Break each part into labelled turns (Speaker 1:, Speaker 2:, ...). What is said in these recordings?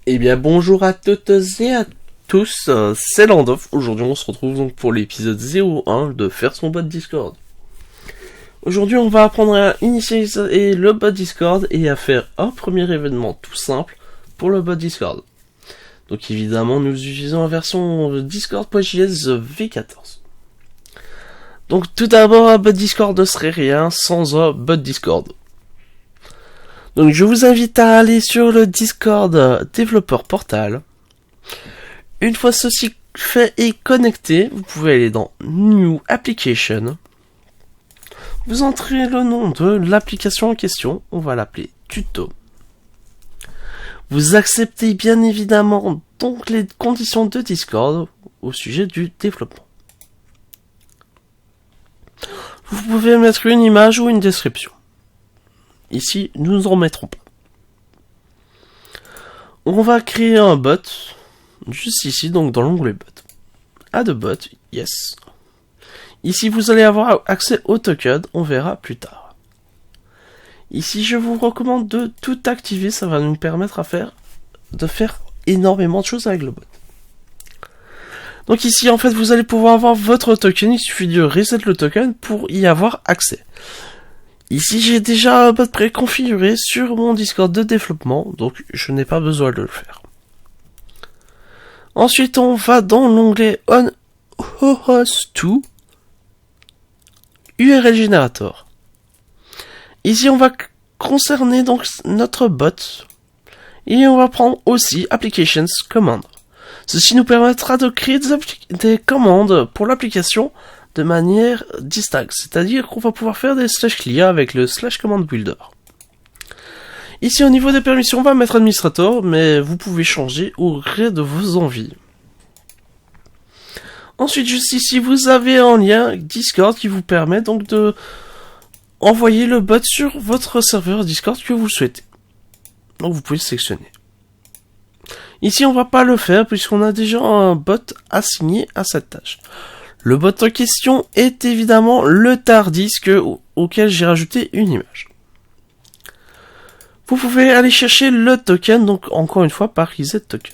Speaker 1: Eh bien bonjour à toutes et à tous, c'est Landolf. Aujourd'hui on se retrouve donc pour l'épisode 01 de faire son bot Discord. Aujourd'hui on va apprendre à initialiser le bot Discord et à faire un premier événement tout simple pour le bot Discord. Donc évidemment nous utilisons la version Discord.js v14. Donc tout d'abord un bot Discord ne serait rien sans un bot Discord. Donc je vous invite à aller sur le Discord développeur portal. Une fois ceci fait et connecté, vous pouvez aller dans New Application. Vous entrez le nom de l'application en question, on va l'appeler Tuto. Vous acceptez bien évidemment donc les conditions de Discord au sujet du développement. Vous pouvez mettre une image ou une description. Ici, nous n'en mettrons pas. On va créer un bot, juste ici, donc dans l'onglet bot. Add a bot, yes. Ici, vous allez avoir accès au token, on verra plus tard. Ici, je vous recommande de tout activer, ça va nous permettre de faire énormément de choses avec le bot. Donc ici, en fait, vous allez pouvoir avoir votre token, il suffit de reset le token pour y avoir accès. Ici, j'ai déjà un bot préconfiguré sur mon Discord de développement, donc je n'ai pas besoin de le faire. Ensuite, on va dans l'onglet On Host 2 URL Generator. Ici, on va concerner donc notre bot et on va prendre aussi Applications Command. Ceci nous permettra de créer des commandes pour l'application de manière distincte, c'est-à-dire qu'on va pouvoir faire des /clear avec le /command builder. Ici au niveau des permissions, on va mettre administrator, mais vous pouvez changer au gré de vos envies. Ensuite, juste ici, vous avez un lien Discord qui vous permet donc de envoyer le bot sur votre serveur Discord que vous souhaitez. Donc vous pouvez sélectionner. Ici, on va pas le faire puisqu'on a déjà un bot assigné à cette tâche. Le bot en question est évidemment le tardisque auquel j'ai rajouté une image. Vous pouvez aller chercher le token, donc encore une fois par reset token.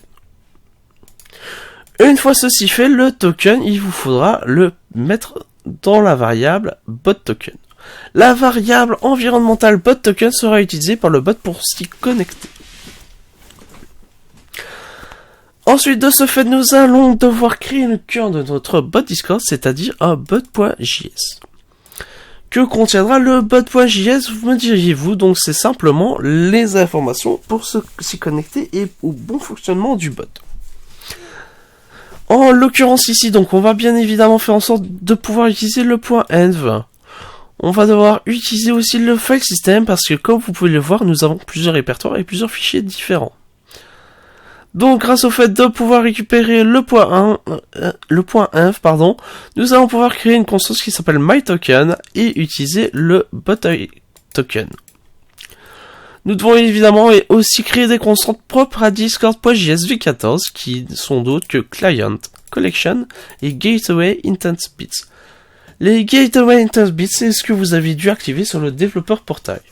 Speaker 1: Une fois ceci fait, le token, il vous faudra le mettre dans la variable bot token. La variable environnementale bot token sera utilisée par le bot pour s'y connecter. Ensuite, de ce fait, nous allons devoir créer le cœur de notre bot Discord, c'est-à-dire un bot.js. Que contiendra le bot.js, vous me diriez-vous? Donc c'est simplement les informations pour s'y connecter et au bon fonctionnement du bot. En l'occurrence ici, donc on va bien évidemment faire en sorte de pouvoir utiliser le .env. On va devoir utiliser aussi le file system parce que comme vous pouvez le voir, nous avons plusieurs répertoires et plusieurs fichiers différents. Donc, grâce au fait de pouvoir récupérer le .env, nous allons pouvoir créer une constance qui s'appelle myToken et utiliser le bot.token. Nous devons évidemment aussi créer des constantes propres à Discord.js v14 qui sont d'autres que Client, Collection et Gateway Intent Bits. Les Gateway Intent Bits, c'est ce que vous avez dû activer sur le développeur portail.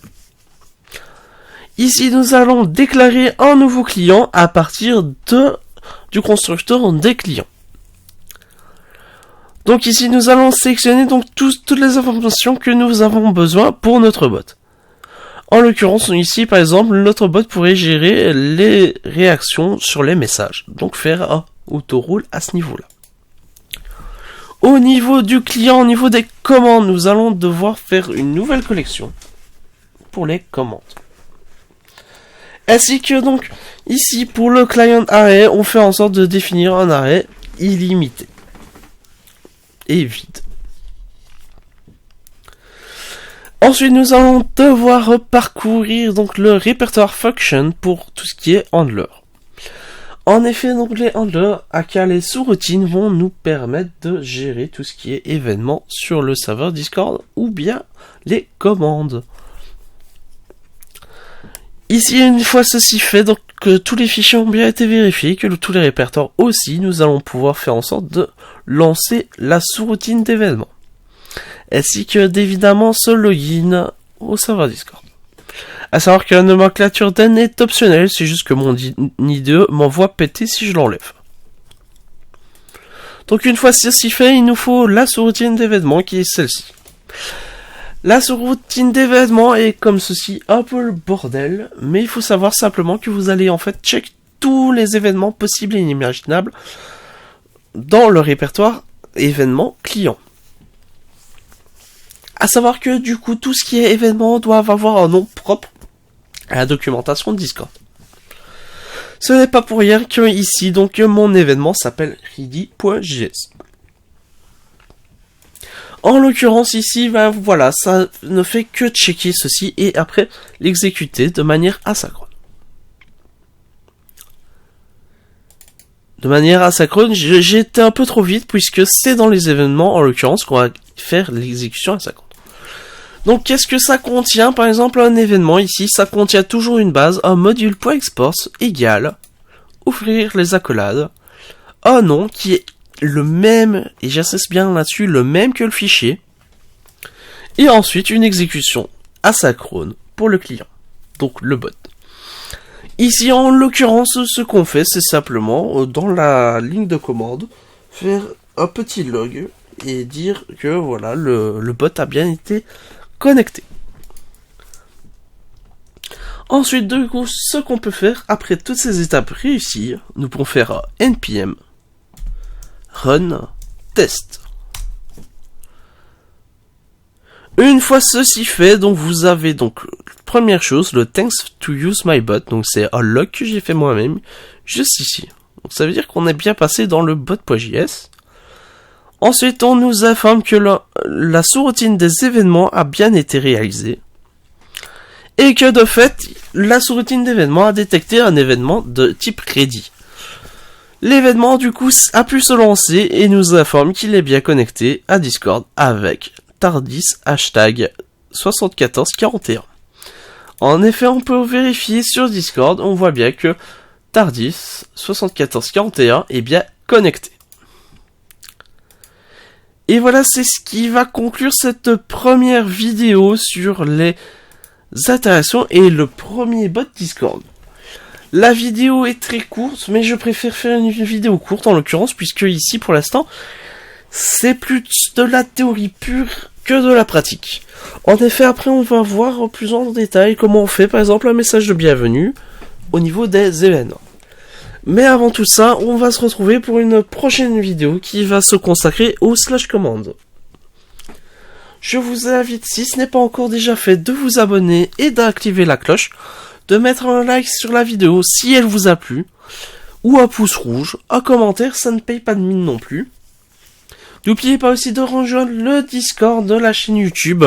Speaker 1: Ici, nous allons déclarer un nouveau client à partir du constructeur des clients. Donc ici, nous allons sélectionner donc toutes les informations que nous avons besoin pour notre bot. En l'occurrence, ici, par exemple, notre bot pourrait gérer les réactions sur les messages. Donc faire un auto-roule à ce niveau-là. Au niveau du client, au niveau des commandes, nous allons devoir faire une nouvelle collection pour les commandes. Ainsi que donc, ici, pour le client array, on fait en sorte de définir un array illimité. Et vide. Ensuite, nous allons devoir parcourir donc le répertoire function pour tout ce qui est handler. En effet, donc les handlers, aka les sous-routines, vont nous permettre de gérer tout ce qui est événement sur le serveur Discord ou bien les commandes. Ici, une fois ceci fait, donc que tous les fichiers ont bien été vérifiés, que tous les répertoires aussi, nous allons pouvoir faire en sorte de lancer la sous-routine d'événements. Ainsi que d'évidemment ce login au serveur Discord. À savoir que la nomenclature d'N est optionnelle, c'est juste que mon IDE m'envoie péter si je l'enlève. Donc une fois ceci fait, il nous faut la sous-routine d'événement qui est celle-ci. La sous-routine d'événement est comme ceci, un peu le bordel, mais il faut savoir simplement que vous allez en fait check tous les événements possibles et inimaginables dans le répertoire événements clients. À savoir que du coup tout ce qui est événement doit avoir un nom propre à la documentation de Discord. Ce n'est pas pour rien que ici donc mon événement s'appelle ready.js. En l'occurrence ici, ben voilà, ça ne fait que checker ceci et après l'exécuter de manière asynchrone. De manière asynchrone, j'ai été un peu trop vite puisque c'est dans les événements en l'occurrence qu'on va faire l'exécution asynchrone. Donc qu'est-ce que ça contient? Par exemple un événement ici, ça contient toujours une base, un module.export égale ouvrir les accolades, un nom qui est le même, et j'insiste bien là-dessus, le même que le fichier, et ensuite une exécution asynchrone pour le client, donc le bot. Ici en l'occurrence ce qu'on fait c'est simplement dans la ligne de commande faire un petit log et dire que voilà le bot a bien été connecté. Ensuite, du coup, ce qu'on peut faire, après toutes ces étapes réussies, nous pouvons faire npm run test. Une fois ceci fait, donc vous avez donc première chose, le thanks to use my bot, donc c'est un log que j'ai fait moi-même, juste ici. Donc ça veut dire qu'on est bien passé dans le bot.js. Ensuite, on nous informe que la sous-routine des événements a bien été réalisée. Et que de fait, la sous-routine d'événement a détecté un événement de type ready. L'événement du coup a pu se lancer et nous informe qu'il est bien connecté à Discord avec Tardis hashtag 7441. En effet, on peut vérifier sur Discord, on voit bien que Tardis 7441 est bien connecté. Et voilà, c'est ce qui va conclure cette première vidéo sur les interactions et le premier bot Discord. La vidéo est très courte, mais je préfère faire une vidéo courte en l'occurrence, puisque ici pour l'instant, c'est plus de la théorie pure que de la pratique. En effet, après on va voir plus en détail comment on fait par exemple un message de bienvenue au niveau des événements. Mais avant tout ça, on va se retrouver pour une prochaine vidéo qui va se consacrer au /command. Je vous invite, si ce n'est pas encore déjà fait, de vous abonner et d'activer la cloche, de mettre un like sur la vidéo si elle vous a plu, ou un pouce rouge, un commentaire, ça ne paye pas de mine non plus. N'oubliez pas aussi de rejoindre le Discord de la chaîne YouTube,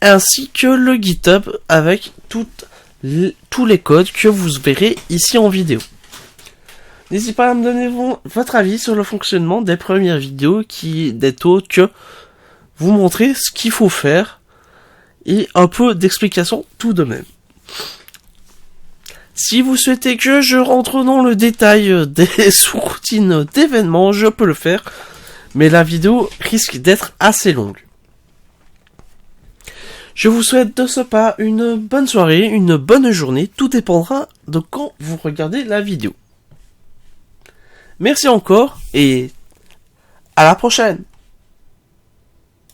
Speaker 1: ainsi que le GitHub avec tous les codes que vous verrez ici en vidéo. N'hésitez pas à me donner votre avis sur le fonctionnement des premières vidéos qui n'est autre que vous montrer ce qu'il faut faire et un peu d'explication tout de même. Si vous souhaitez que je rentre dans le détail des sous-routines d'événements, je peux le faire, mais la vidéo risque d'être assez longue. Je vous souhaite de ce pas une bonne soirée, une bonne journée, tout dépendra de quand vous regardez la vidéo. Merci encore et à la prochaine!